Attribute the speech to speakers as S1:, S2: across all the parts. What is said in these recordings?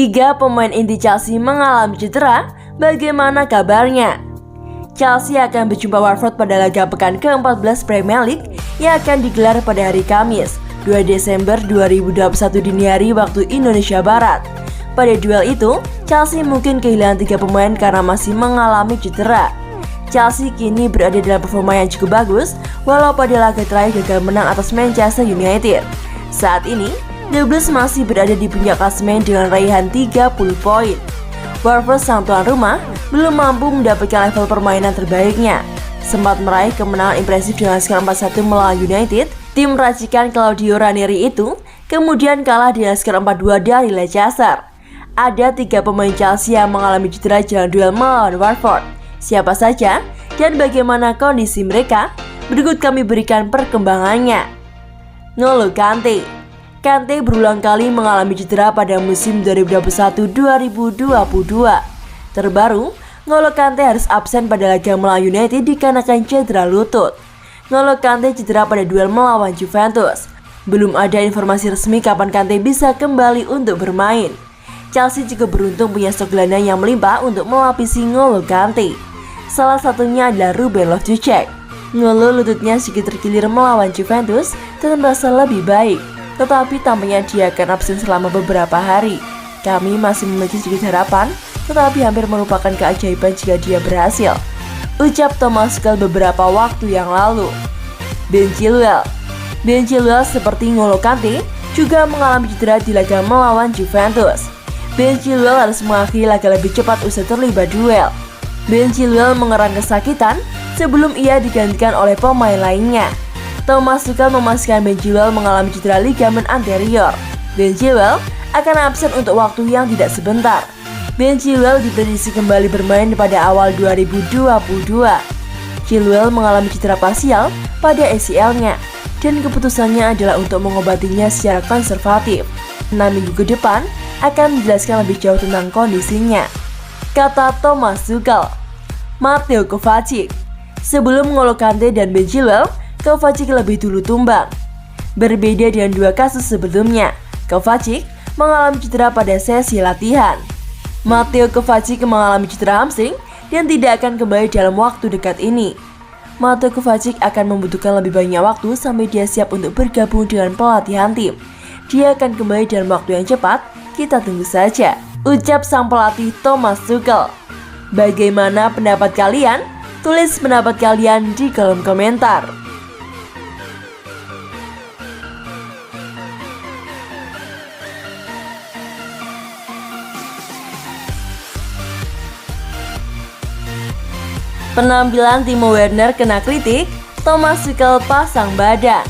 S1: Tiga pemain inti Chelsea mengalami cedera, bagaimana kabarnya? Chelsea akan berjumpa Watford pada laga pekan ke-14 Premier League yang akan digelar pada hari Kamis, 2 Desember 2021 dini hari waktu Indonesia Barat. Pada duel itu, Chelsea mungkin kehilangan 3 pemain karena masih mengalami cedera. Chelsea kini berada dalam performa yang cukup bagus, walau pada laga terakhir gagal menang atas Manchester United. Saat ini, The Blues masih berada di puncak klasemen dengan raihan 30 poin. Watford sang tuan rumah belum mampu mendapatkan level permainan terbaiknya. Sempat meraih kemenangan impresif dengan skor 4-1 melawan United, tim racikan Claudio Ranieri itu kemudian kalah dengan skor 4-2 dari Leicester. Ada 3 pemain Chelsea yang mengalami cedera jelang duel melawan Watford. Siapa saja dan bagaimana kondisi mereka? Berikut kami berikan perkembangannya. N'Golo Kante. Kante berulang kali mengalami cedera pada musim 2021-2022. Terbaru, N'Golo Kante harus absen pada laga melawan United dikarenakan cedera lutut. N'Golo Kante cedera pada duel melawan Juventus. Belum ada informasi resmi kapan Kante bisa kembali untuk bermain. Chelsea cukup beruntung punya stok gelandang yang melimpah untuk melapisi N'Golo Kante. Salah satunya adalah Ruben Loftus-Cheek. N'Golo lututnya sedikit terkilir melawan Juventus dan merasa lebih baik, tetapi tampaknya dia akan absen selama beberapa hari. Kami masih memiliki sedikit harapan, tetapi hampir merupakan keajaiban jika dia berhasil, ucap Thomas Tuchel beberapa waktu yang lalu. Ben Chilwell. Ben Chilwell seperti N'Golo Kante juga mengalami cedera di laga melawan Juventus. Ben Chilwell harus mengakhiri laga lebih cepat usai terlibat duel. Ben Chilwell mengerang kesakitan sebelum ia digantikan oleh pemain lainnya. Thomas Tuchel memastikan Ben Chilwell mengalami cedera ligamen anterior. Ben Chilwell akan absen untuk waktu yang tidak sebentar. Ben Chilwell diprediksi kembali bermain pada awal 2022. Chilwell mengalami cedera parsial pada ACL-nya dan keputusannya adalah untuk mengobatinya secara konservatif. 6 minggu ke depan akan menjelaskan lebih jauh tentang kondisinya, kata Thomas Tuchel. Mateo Kovacic. Sebelum N'Golo Kante dan Ben Chilwell, Kovacic lebih dulu tumbang. Berbeda dengan 2 kasus sebelumnya, Kovacic mengalami cedera pada sesi latihan. Mateo Kovacic mengalami cedera hamstring dan tidak akan kembali dalam waktu dekat ini. Mateo Kovacic akan membutuhkan lebih banyak waktu sampai dia siap untuk bergabung dengan pelatihan tim. Dia akan kembali dalam waktu yang cepat, kita tunggu saja, ucap sang pelatih Thomas Tuchel. Bagaimana pendapat kalian? Tulis pendapat kalian di kolom komentar. Penampilan Timo Werner kena kritik, Thomas Tuchel pasang badan.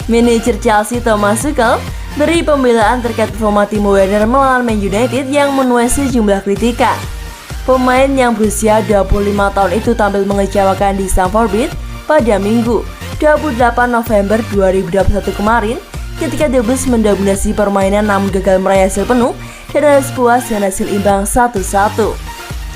S1: Manajer Chelsea Thomas Tuchel beri pembelaan terkait performa Timo Werner melawan Man United yang menuai sejumlah kritikan. Pemain yang berusia 25 tahun itu tampil mengecewakan di Stamford Bridge pada Minggu, 28 November 2021 kemarin ketika The Blues mendominasi permainan namun gagal meraih hasil penuh dan harus puas dengan hasil imbang 1-1.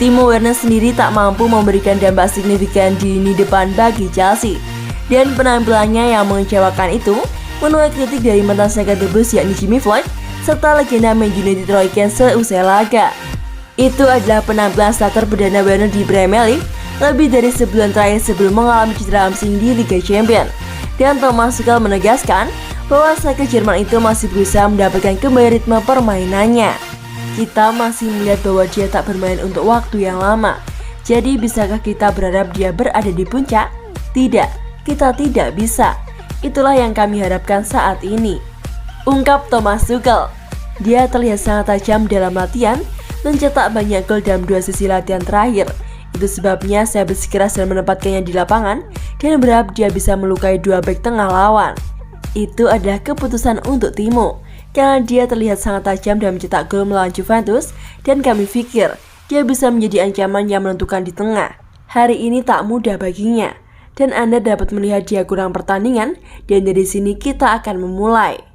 S1: Timo Werner sendiri tak mampu memberikan dampak signifikan di lini depan bagi Chelsea, dan penampilannya yang mengecewakan itu menuai kritik dari mantan striker The Blues yakni Jimmy Floyd serta legenda Man United Roy Keane seusai laga. Itu adalah penampilan starter perdana Werner di Premier League lebih dari sebulan terakhir sebelum mengalami cedera hamstring di Liga Champions. Dan Thomas Tuchel menegaskan bahwa striker Jerman itu masih berusaha mendapatkan kembali ritme permainannya. Kita masih melihat bahwa dia tak bermain untuk waktu yang lama. Jadi bisakah kita berharap dia berada di puncak? Tidak, kita tidak bisa. Itulah yang kami harapkan saat ini, ungkap Thomas Tuchel. Dia terlihat sangat tajam dalam latihan, mencetak banyak gol dalam 2 sesi latihan terakhir. Itu sebabnya saya bersikeras dan menempatkannya di lapangan dan berharap dia bisa melukai 2 bek tengah lawan. Itu adalah keputusan untuk Timo, karena dia terlihat sangat tajam dan mencetak gol melawan Juventus, dan kami pikir dia bisa menjadi ancaman yang menentukan di tengah. Hari ini tak mudah baginya, dan Anda dapat melihat dia kurang pertandingan, dan dari sini kita akan memulai.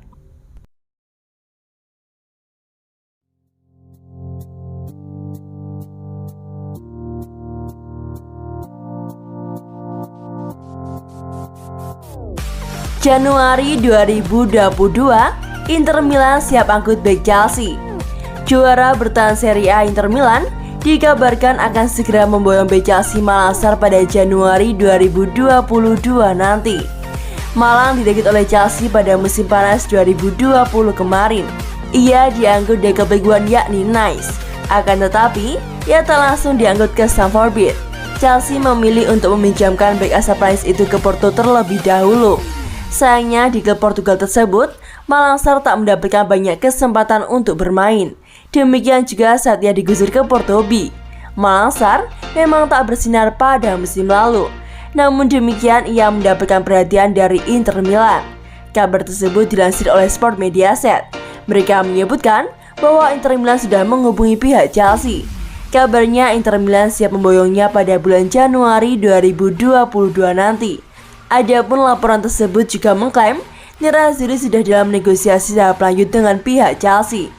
S1: Januari 2022, Inter Milan siap angkut bek Chelsea. Juara bertahan Serie A Inter Milan dikabarkan akan segera memboyong bek Chelsea Malangsar pada Januari 2022 nanti. Malang dirakit oleh Chelsea pada musim panas 2020 kemarin. Ia diangkut dari klub Ligue 1 yakni Nice. Akan tetapi, ia tak langsung diangkut ke Stamford Bridge. Chelsea memilih untuk meminjamkan bek asal Prancis itu ke Porto terlebih dahulu. Sayangnya di klub Portugal tersebut, Malangsar tak mendapatkan banyak kesempatan untuk bermain. Demikian juga saat ia digusur ke Porto B. Malangsar memang tak bersinar pada musim lalu. Namun demikian ia mendapatkan perhatian dari Inter Milan. Kabar tersebut dilansir oleh Sport Mediaset. Mereka menyebutkan bahwa Inter Milan sudah menghubungi pihak Chelsea. Kabarnya Inter Milan siap memboyongnya pada bulan Januari 2022 nanti. Adapun laporan tersebut juga mengklaim Nerazzurri sudah dalam negosiasi tahap lanjut dengan pihak Chelsea.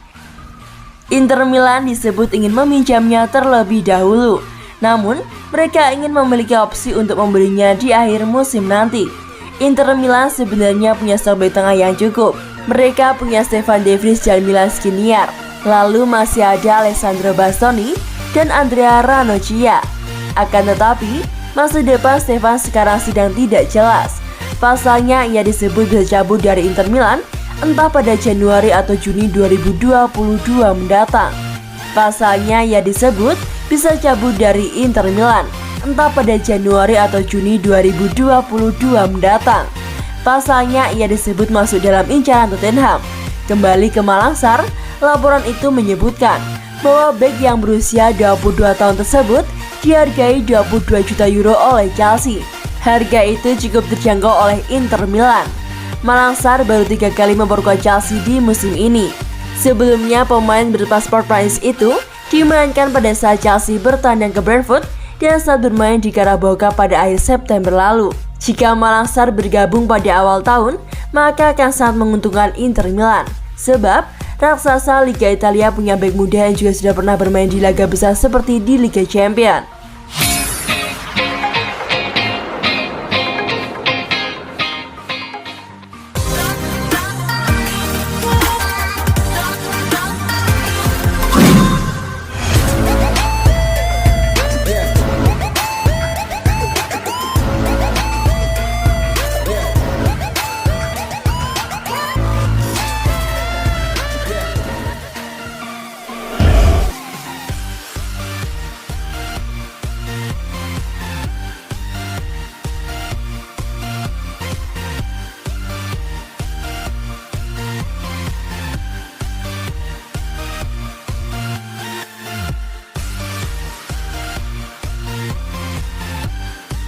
S1: Inter Milan disebut ingin meminjamnya terlebih dahulu, namun mereka ingin memiliki opsi untuk membelinya di akhir musim nanti. Inter Milan sebenarnya punya stok bek tengah yang cukup. Mereka punya Stefan De Vrij dan Milan Skriniar, lalu masih ada Alessandro Bastoni dan Andrea Ranocchia. Akan tetapi, masa depan Stefan sekarang sedang tidak jelas. Pasalnya ia disebut bisa cabut dari Inter Milan entah pada Januari atau Juni 2022 mendatang. Pasalnya ia disebut bisa cabut dari Inter Milan entah pada Januari atau Juni 2022 mendatang. Pasalnya ia disebut masuk dalam incaran Tottenham. Kembali ke Malangsar, laporan itu menyebutkan bahwa bek yang berusia 22 tahun tersebut dihargai 22 juta euro oleh Chelsea. Harga itu cukup terjangkau oleh Inter Milan. Malangsar baru 3 kali memperkuat Chelsea di musim ini. Sebelumnya pemain berpaspor Prancis itu dimainkan pada saat Chelsea bertandang ke Brentford dan saat bermain di Carabao Cup pada akhir September lalu. Jika Malangsar bergabung pada awal tahun, maka akan sangat menguntungkan Inter Milan. Sebab raksasa Liga Italia punya bek muda yang juga sudah pernah bermain di laga besar seperti di Liga Champions.